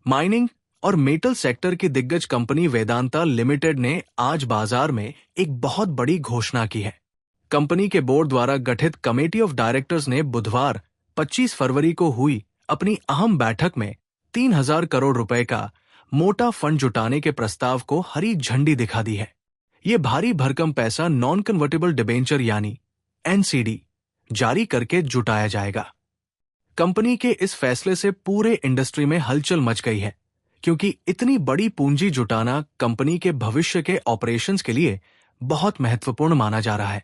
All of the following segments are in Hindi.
माइनिंग और मेटल सेक्टर की दिग्गज कंपनी वेदांता लिमिटेड ने आज बाजार में एक बहुत बड़ी घोषणा की है। कंपनी के बोर्ड द्वारा गठित कमेटी ऑफ डायरेक्टर्स ने बुधवार 25 फरवरी को हुई अपनी अहम बैठक में 3,000 करोड़ रुपए का मोटा फंड जुटाने के प्रस्ताव को हरी झंडी दिखा दी है। ये भारी भरकम पैसा नॉन कन्वर्टेबल डिबेंचर यानी एनसीडी जारी करके जुटाया जाएगा। कंपनी के इस फैसले से पूरे इंडस्ट्री में हलचल मच गई है, क्योंकि इतनी बड़ी पूंजी जुटाना कंपनी के भविष्य के ऑपरेशंस के लिए बहुत महत्वपूर्ण माना जा रहा है।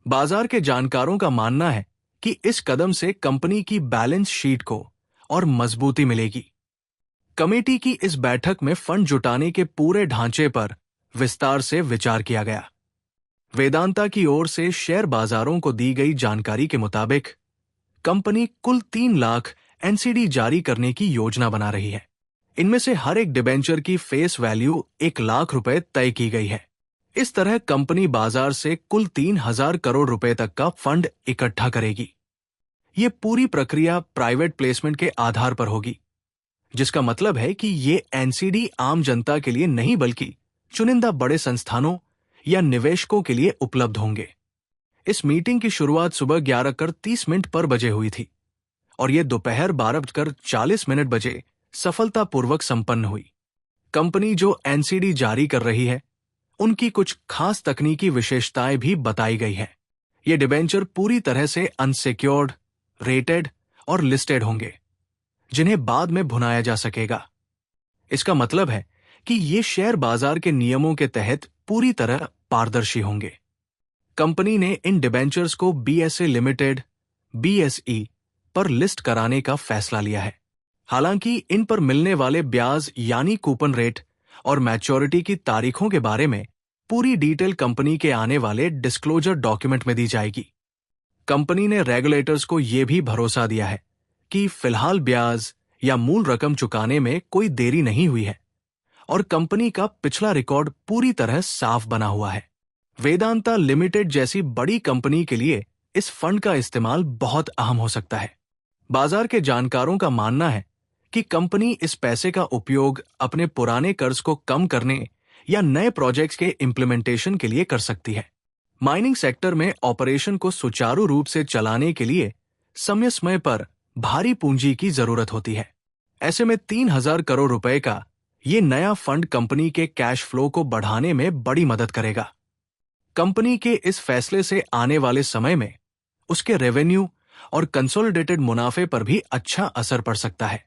बाजार के जानकारों का मानना है कि इस कदम से कंपनी की बैलेंस शीट को और मजबूती मिलेगी। कमेटी की इस बैठक में फंड जुटाने के पूरे ढांचे पर विस्तार से विचार किया गया। वेदांता की ओर से शेयर बाजारों को दी गई जानकारी के मुताबिक कंपनी कुल 3 लाख एनसीडी जारी करने की योजना बना रही है। इनमें से हर एक डिबेंचर की फेस वैल्यू 1 लाख रुपए तय की गई है। इस तरह कंपनी बाजार से कुल 3,000 करोड़ रुपए तक का फंड इकट्ठा करेगी। ये पूरी प्रक्रिया प्राइवेट प्लेसमेंट के आधार पर होगी, जिसका मतलब है कि ये एनसीडी आम जनता के लिए नहीं बल्कि चुनिंदा बड़े संस्थानों या निवेशकों के लिए उपलब्ध होंगे। इस मीटिंग की शुरुआत सुबह 11:30 पर बजे हुई थी और यह दोपहर 12:40 बजे सफलतापूर्वक संपन्न हुई। कंपनी जो एनसीडी जारी कर रही है, उनकी कुछ खास तकनीकी विशेषताएं भी बताई गई है। ये डिबेंचर पूरी तरह से अनसिक्योर्ड, रेटेड और लिस्टेड होंगे, जिन्हें बाद में भुनाया जा सकेगा। इसका मतलब है कि ये शेयर बाजार के नियमों के तहत पूरी तरह पारदर्शी होंगे। कंपनी ने इन डिबेंचर्स को बीएसए लिमिटेड बीएसई पर लिस्ट कराने का फैसला लिया है। हालांकि इन पर मिलने वाले ब्याज यानी कूपन रेट और मैच्योरिटी की तारीखों के बारे में पूरी डिटेल कंपनी के आने वाले डिस्क्लोजर डॉक्यूमेंट में दी जाएगी। कंपनी ने रेगुलेटर्स को यह भी भरोसा दिया है कि फिलहाल ब्याज या मूल रकम चुकाने में कोई देरी नहीं हुई है और कंपनी का पिछला रिकॉर्ड पूरी तरह साफ बना हुआ है। वेदांता लिमिटेड जैसी बड़ी कंपनी के लिए इस फंड का इस्तेमाल बहुत अहम हो सकता है। बाजार के जानकारों का मानना है कि कंपनी इस पैसे का उपयोग अपने पुराने कर्ज को कम करने या नए प्रोजेक्ट्स के इंप्लीमेंटेशन के लिए कर सकती है। माइनिंग सेक्टर में ऑपरेशन को सुचारू रूप से चलाने के लिए समय समय पर भारी पूंजी की जरूरत होती है। ऐसे में 3,000 करोड़ रुपए का ये नया फंड कंपनी के कैश फ्लो को बढ़ाने में बड़ी मदद करेगा। कंपनी के इस फैसले से आने वाले समय में उसके रेवेन्यू और कंसोलिडेटेड मुनाफे पर भी अच्छा असर पड़ सकता है।